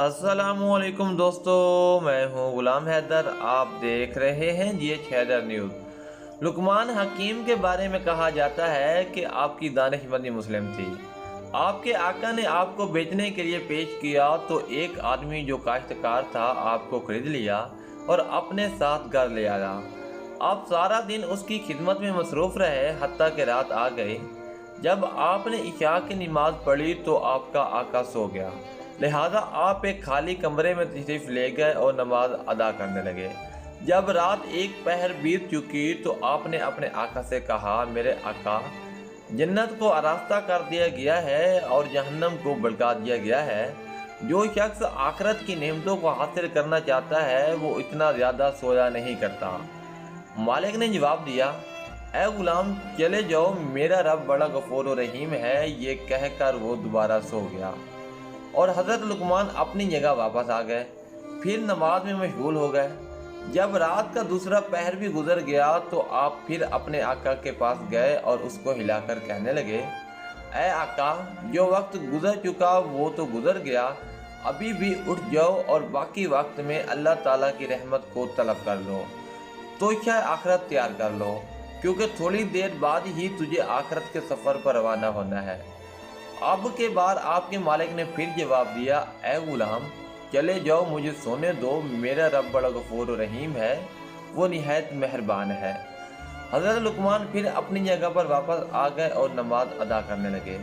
अस्सलामुअलैकुम दोस्तों, मैं हूं गुलाम हैदर। आप देख रहे हैं GH हैदर न्यूज़। लुकमान हकीम के बारे में कहा जाता है कि आपकी दानिशमंदी मुस्लिम थी। आपके आका ने आपको बेचने के लिए पेश किया तो एक आदमी जो काश्तकार था आपको खरीद लिया और अपने साथ घर ले आया। आप सारा दिन उसकी खिदमत में मसरूफ़ रहे हत्ता कि रात आ गई। जब आपने इशा की नमाज पढ़ी तो आपका आका सो गया, लिहाजा आप एक खाली कमरे में तशरीफ़ ले गए और नमाज अदा करने लगे। जब रात एक पहर बीत चुकी तो आपने अपने आका से कहा, मेरे आका, जन्नत को आरास्ता कर दिया गया है और जहन्नम को भड़का दिया गया है। जो शख्स आखिरत की नेमतों को हासिल करना चाहता है वो इतना ज़्यादा सोया नहीं करता। मालिक ने जवाब दिया, ऐ गुलाम, चले जाओ, मेरा रब बड़ा गफूर और रहीम है। ये कहकर वो दोबारा सो गया और हज़रत लुकमान अपनी जगह वापस आ गए। फिर नमाज में मशगूल हो गए। जब रात का दूसरा पहर भी गुजर गया तो आप फिर अपने आका के पास गए और उसको हिलाकर कहने लगे, ऐ आका, जो वक्त गुजर चुका वो तो गुजर गया, अभी भी उठ जाओ और बाकी वक्त में अल्लाह ताला की रहमत को तलब कर लो, तो क्या आखिरत तैयार कर लो, क्योंकि थोड़ी देर बाद ही तुझे आखिरत के सफ़र पर रवाना होना है। अब के बार आपके मालिक ने फिर जवाब दिया, ऐ गुलाम, चले जाओ, मुझे सोने दो, मेरा रब बड़ा गफूर रहीम है, वो निहायत मेहरबान है। हज़रत लुकमान फिर अपनी जगह पर वापस आ गए और नमाज अदा करने लगे।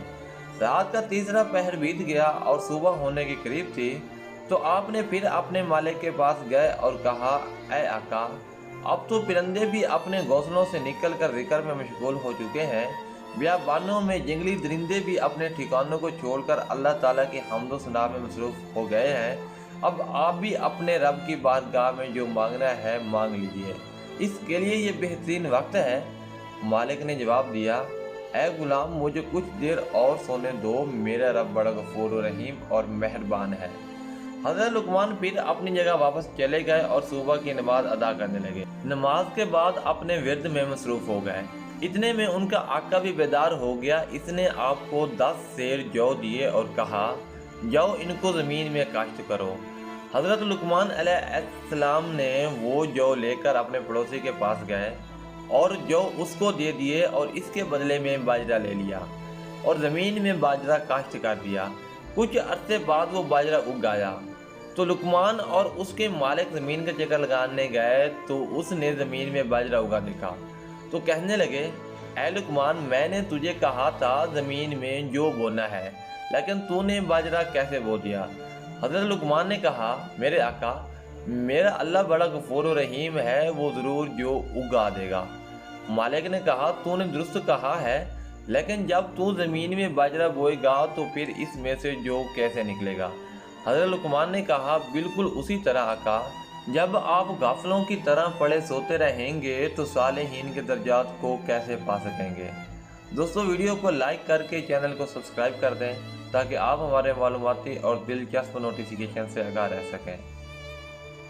रात का तीसरा पहर बीत गया और सुबह होने के करीब थी तो आपने फिर अपने मालिक के पास गए और कहा, ऐ आका, अब तो परिंदे भी अपने घोंसलों से निकल कर जिक्र में मशगूल हो चुके हैं। बियाबानों में जंगली दरिंदे भी अपने ठिकानों को छोड़कर अल्लाह ताला की हम्द व सना में मसरूफ़ हो गए हैं। अब आप भी अपने रब की बारगाह में जो मांगना है मांग लीजिए, इसके लिए ये बेहतरीन वक्त है। मालिक ने जवाब दिया, ऐ गुलाम, मुझे कुछ देर और सोने दो, मेरा रब बड़ा गफूर रहीम और मेहरबान है। हज़रत लुकमान फिर अपनी जगह वापस चले गए और सुबह की नमाज अदा करने लगे। नमाज के बाद अपने विरद में मसरूफ़ हो गए। इतने में उनका आका भी बेदार हो गया। इसने आपको 10 सेर जौ दिए और कहा, जाओ, इनको ज़मीन में काश्त करो। हज़रत लुकमान अलैहिस्सलाम ने वो जौ लेकर अपने पड़ोसी के पास गए और जौ उसको दे दिए और इसके बदले में बाजरा ले लिया और ज़मीन में बाजरा काश्त कर दिया। कुछ अरसे बाद वो बाजरा उग आया तो लुकमान और उसके मालिक ज़मीन का चक्कर लगाने गए तो उसने ज़मीन में बाजरा उगा देखा तो कहने लगे, ऐ लुकमान, मैंने तुझे कहा था ज़मीन में जो बोना है, लेकिन तूने बाजरा कैसे बो दिया? हज़रत लुकमान ने कहा, मेरे आका, मेरा अल्लाह बड़ा गफूर रहीम है, वो ज़रूर जो उगा देगा। मालिक ने कहा, तूने दुरुस्त कहा है, लेकिन जब तू ज़मीन में बाजरा बोएगा तो फिर इसमें से जो कैसे निकलेगा? हज़रत लुकमान ने कहा, बिल्कुल उसी तरह आका, जब आप गाफलों की तरह पड़े सोते रहेंगे तो सालेहीन के दर्जात को कैसे पा सकेंगे। दोस्तों, वीडियो को लाइक करके चैनल को सब्सक्राइब कर दें ताकि आप हमारे मालूमाती और दिलचस्प नोटिफिकेशन से आगाह रह सकें।